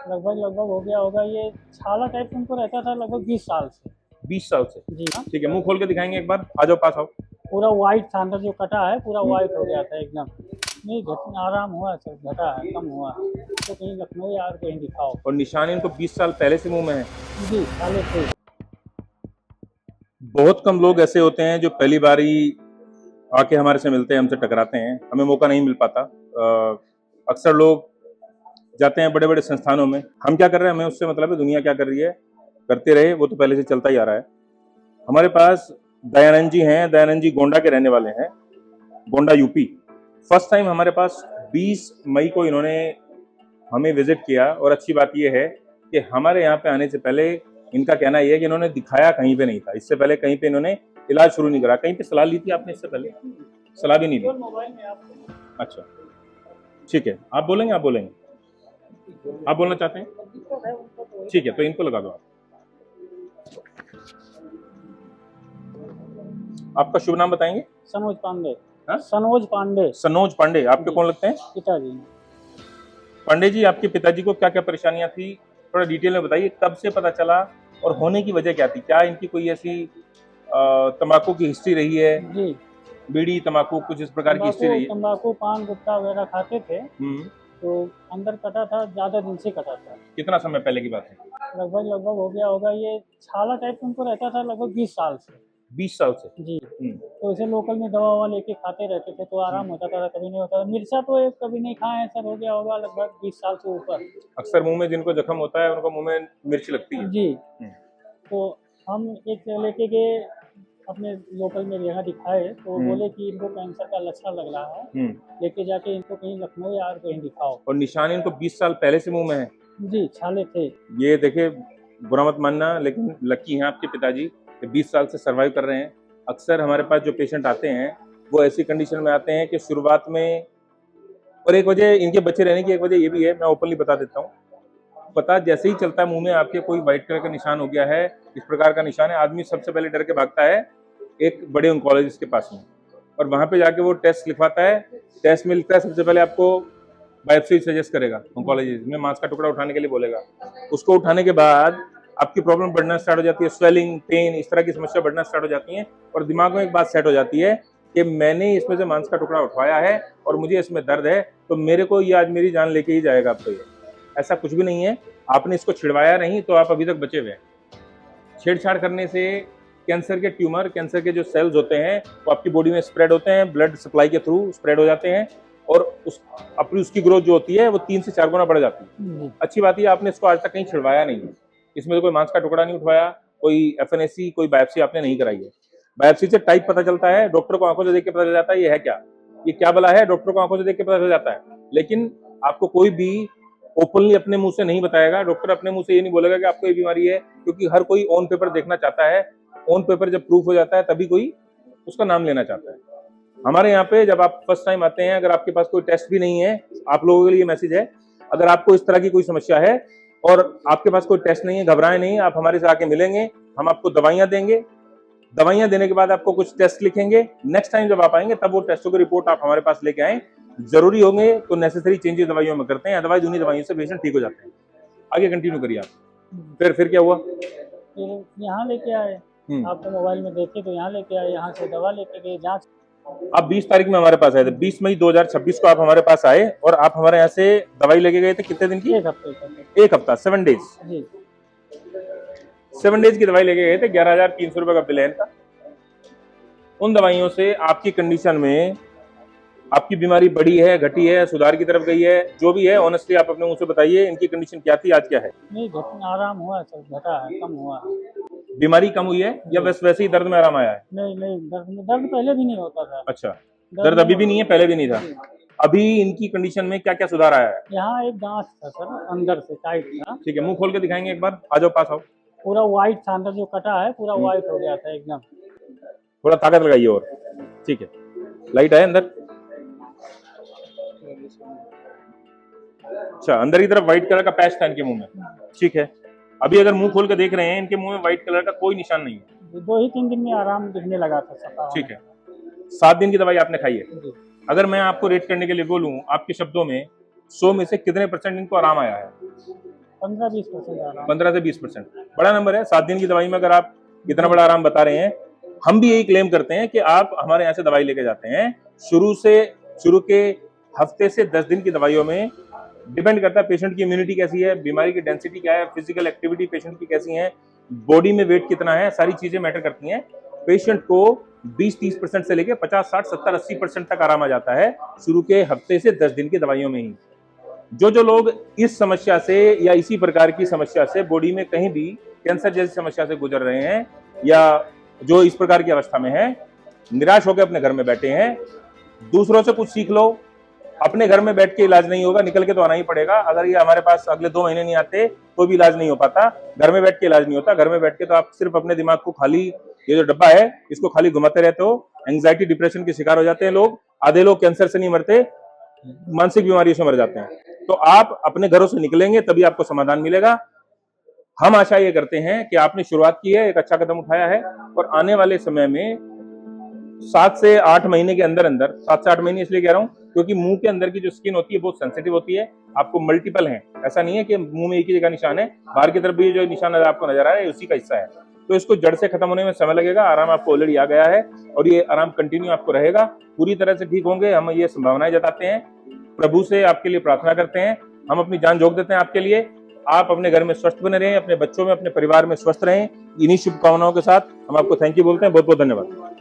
लगभग हो गया होगा ये। छाला टाइप उनको रहता था लगभग 20 साल से। 20 साल से। जी हाँ। ठीक है, मुंह खोल के दिखाएंगे एक बार, आ जाओ पास आओ। पूरा वाइट था, अंदर जो कटा है पूरा हम्म। वाइट हो गया था एकदम। नहीं घटना आराम हुआ सर, घटा है, कम हुआ है। तो कहीं लखनऊ या और कहीं दिखाओ। और निशान इनको 20 साल पहले से मुंह में है। जी छाले थे। बहुत कम लोग ऐसे होते हैं जो पहली बारी आके हमारे से मिलते हैं, हमसे टकराते हैं, हमें मौका नहीं मिल पाता। अक्सर लोग जाते हैं बड़े बड़े संस्थानों में, हम क्या कर रहे हैं हमें उससे मतलब है, दुनिया क्या कर रही है, करते रहे, वो तो पहले से चलता ही आ रहा है। हमारे पास दयानंद जी हैं, दयानंद जी गोंडा के रहने वाले हैं, गोंडा यूपी। फर्स्ट टाइम हमारे पास 20 मई को इन्होंने हमें विजिट किया, और अच्छी बात यह है कि हमारे यहाँ पे आने से पहले इनका कहना यह है कि इन्होंने दिखाया कहीं पे नहीं था, इससे पहले कहीं पे इन्होंने इलाज शुरू नहीं करा। कहीं पे सलाह ली थी आपने इससे पहले? सलाह भी नहीं ली। मोबाइल में आपको। अच्छा, ठीक है, आप बोलेंगे, आप बोलेंगे, आप बोलना चाहते हैं? दिक्कत है उनको तो ठीक है, तो इनको लगा दो आप। आपका शुभ नाम बताएंगे? सनोज पांडे। हाँ? सनोज पांडे। सनोज पांडे। आपके कौन लगते हैं? पिताजी। पांडे जी, आपके पिताजी को क्या क्या परेशानियां थी, थोड़ा डिटेल में बताइए, कब से पता चला और होने की वजह क्या थी? क्या इनकी कोई ऐसी तंबाकू की हिस्ट्री रही है, जी। बीड़ी तंबाकू कुछ इस प्रकार की हिस्ट्री तंबाकू रही है? तंबाकू पान गुटखा वगैरह खाते थे। हम्म। तो अंदर कटा था, ज्यादा दिन से कटा था। कितना समय पहले की बात है? लगभग हो गया होगा ये। छाला टाइप उनको रहता था लगभग 20 साल से। 20 साल से। जी। तो इसे लोकल में दवा ववा लेके खाते रहते थे, तो आराम होता था, कभी नहीं होता था। मिर्चा तो एक कभी नहीं खाए हैं सर, हो गया होगा लगभग 20 साल से ऊपर। अक्सर मुंह में जिनको जख्म होता है उनको मुंह में मिर्च लगती है। जी। तो हम एक लेके गए अपने लोकल में, यहाँ दिखाए तो वो बोले कि इनको कैंसर का लक्षण लग रहा है, लेके जाके इनको कहीं लखनऊ या और कहीं दिखाओ। और निशान इनको 20 साल पहले से मुंह में है। जी छाले थे। ये देखिए, बुरा मत मानना, लेकिन लकी हैं आपके पिताजी कि 20 साल से सरवाइव कर रहे हैं। अक्सर हमारे पास जो पेशेंट आते हैं वो ऐसी कंडीशन में आते हैं कि शुरुआत में, और एक वजह इनके बचे रहने की एक वजह ये भी है, मैं ओपनली बता देता हूँ। पता जैसे ही चलता है मुंह में आपके कोई व्हाइट कलर का निशान हो गया है, इस प्रकार का निशान है, आदमी सबसे पहले डर के भागता है एक बड़े ऑन्कोलॉजिस्ट के पास में, और वहां पे जाके वो टेस्ट लिखवाता है। टेस्ट में लिखता है सबसे पहले आपको बायोप्सी सजेस्ट करेगा, ऑन्कोलॉजिस्ट में मांस का टुकड़ा उठाने के लिए बोलेगा। उसको उठाने के बाद आपकी प्रॉब्लम बढ़ना स्टार्ट हो जाती है, स्वेलिंग, पेन, इस तरह की समस्या बढ़ना स्टार्ट हो जाती है, और दिमाग में एक बात सेट हो जाती है कि मैंने इसमें से मांस का टुकड़ा उठवाया है और मुझे इसमें दर्द है, तो मेरे को ये आज मेरी जान लेके ही जाएगा। अब तो ये ऐसा कुछ भी नहीं है, आपने इसको छिड़वाया नहीं तो आप अभी तक बचे हुए हैं। छेड़छाड़ करने से कैंसर के ट्यूमर, कैंसर के जो सेल्स होते हैं वो आपकी बॉडी में स्प्रेड होते हैं, ब्लड सप्लाई के थ्रू स्प्रेड हो जाते हैं, और उसकी ग्रोथ जो होती है वो 3 से 4 गुना बढ़ जाती है। अच्छी बात है आपने इसको आज तक कहीं छिड़वाया नहीं है, इसमें तो कोई मांस का टुकड़ा नहीं उठवाया, कोई एफएनएसी, कोई बायोप्सी आपने नहीं कराई है। बायोप्सी से टाइप पता चलता है, डॉक्टर को आंखों से देख के पता चल जाता है ये है क्या, ये क्या बला है, डॉक्टर को आंखों से देख के पता चल जाता है। लेकिन आपको कोई भी ओपनली अपने मुंह से नहीं बताएगा, डॉक्टर अपने मुंह से ये नहीं बोलेगा कि आपको ये बीमारी है, क्योंकि हर कोई ऑन पेपर देखना चाहता है। ऑन पेपर जब प्रूफ हो जाता है तभी कोई उसका नाम लेना चाहता है। हमारे यहाँ पे जब आप फर्स्ट टाइम आते हैं, अगर आपके पास कोई टेस्ट भी नहीं है, आप लोगों के लिए मैसेज है, अगर आपको इस तरह की कोई समस्या है और आपके पास कोई टेस्ट नहीं है, घबराएं नहीं, आप हमारे से आके मिलेंगे, हम आपको दवाइयां देंगे। दवाइयां देने के बाद आपको कुछ टेस्ट लिखेंगे, नेक्स्ट टाइम जब आप आएंगे तब वो टेस्टों की रिपोर्ट आप हमारे पास लेके आए। जरूरी होंगे तो नेसेसरी चेंजेस दवाइयों में करते हैं, अदरवाइज उन्हीं दवाइयों से पेशेंट ठीक हो जाते हैं। आगे कंटिन्यू करिए आप। फिर क्या हुआ? फिर यहाँ लेके आए, आपको मोबाइल में देखे तो यहाँ लेके आए, यहाँ से दवा लेके गए, जांच। आप 20 तारीख में हमारे पास आए थे, 20 मई 2026 को आप हमारे पास आए, और आप हमारे यहाँ से दवाई लेके गए थे कितने दिन की? 1 हफ्ते का। 1 हफ्ता, 7 डेज। जी। 7 डेज की दवाई लेके गए थे, 11,300 रुपए का बिल है इनका। उन दवाइयों से आपकी कंडीशन में आपकी बीमारी बढ़ी है, घटी है, सुधार की तरफ गई है, जो भी है ऑनेस्टली आप अपने मुंह से बताइए, इनकी कंडीशन क्या थी, आज क्या है? नहीं घटना आराम हुआ सर, घटा है, कम हुआ है। बीमारी कम हुई है या बस वैसे ही दर्द में आराम आया है? नहीं नहीं, दर्द पहले भी नहीं होता था। अच्छा, दर्द अभी भी नहीं है, पहले भी नहीं था। अभी इनकी कंडीशन में क्या क्या सुधार आया है? यहाँ एक गांठ था सर, अंदर से टाइट था। ठीक है, मुंह खोल के दिखाएंगे एक बार, आ जाओ पास आओ। पूरा वाइट था, अंदर जो कटा है पूरा वाइट हो गया था एकदम। थोड़ा ताकत लगाइए और, ठीक है, लाइट है अंदर। अच्छा, अंदर की तरफ व्हाइट कलर का पैच था इनके मुंह में, ठीक है। अभी अगर मुंह खोल के देख रहे हैं, इनके मुंह में व्हाइट कलर का कोई निशान नहीं है। 2 ही 3 दिन में आराम दिखने लगा था, सफा होने ठीक है, 7 दिन की दवाई आपने खाई है। लगा। जी। अगर मैं आपको रेट करने के लिए बोलूं आपके शब्दों में, 100 में से कितने % इनको आराम आया है? 15-20% आराम। 15 से 20%, बड़ा नंबर है। 7 दिन की दवाई में अगर आप इतना बड़ा आराम बता रहे हैं, हम भी यही क्लेम करते हैं कि आप हमारे यहाँ से दवाई लेके जाते हैं। शुरू के हफ्ते से 10 दिन की दवाइयों में डिपेंड करता है पेशेंट की इम्यूनिटी कैसी है, बीमारी की डेंसिटी क्या है, फिजिकल एक्टिविटी पेशेंट की कैसी है, बॉडी में वेट कितना है, सारी चीजें मैटर करती हैं। पेशेंट को 20-30% से लेके 50-60-70-80% तक आराम आ जाता है शुरू के हफ्ते से 10 दिन की दवाइयों में ही। जो लोग इस समस्या से या इसी प्रकार की समस्या से बॉडी में कहीं भी कैंसर जैसी समस्या से गुजर रहे हैं या जो इस प्रकार की अवस्था में है, निराश होकर अपने घर में बैठे हैं, दूसरों से कुछ सीख लो। अपने घर में बैठ के इलाज नहीं होगा, निकल के तो आना ही पड़ेगा। अगर ये हमारे पास अगले 2 महीने नहीं आते तो भी इलाज नहीं हो पाता। घर में बैठ के इलाज नहीं होता। घर में बैठ के तो आप सिर्फ अपने दिमाग को खाली, ये जो डब्बा है इसको खाली घुमाते रहते हो। एंग्जाइटी डिप्रेशन के शिकार हो जाते हैं लोग। आधे लोग कैंसर से नहीं मरते, मानसिक बीमारियों से मर जाते हैं। तो आप अपने घरों से निकलेंगे तभी आपको समाधान मिलेगा। हम आशा ये करते हैं कि आपने शुरुआत की है, एक अच्छा कदम उठाया है और आने वाले समय में 7 से 8 महीने के अंदर 7 से 8 महीने इसलिए कह रहा हूं क्योंकि मुंह के अंदर की जो स्किन होती है बहुत सेंसिटिव होती है। आपको मल्टीपल है, ऐसा नहीं है कि मुंह में एक ही जगह निशान है, बाहर की तरफ भी जो निशान आपको नजर आ रहा है उसी का हिस्सा है। तो इसको जड़ से खत्म होने में समय लगेगा। आराम आपको ऑलरेडी आ गया है और ये आराम कंटिन्यू आपको रहेगा, पूरी तरह से ठीक होंगे, हम ये संभावनाएं जताते हैं। प्रभु से आपके लिए प्रार्थना करते हैं, हम अपनी जान झोंक देते हैं आपके लिए। आप अपने घर में स्वस्थ बने रहें, अपने बच्चों में, अपने परिवार में स्वस्थ रहें। इन्हीं शुभकामनाओं के साथ हम आपको थैंक यू बोलते हैं। बहुत बहुत धन्यवाद।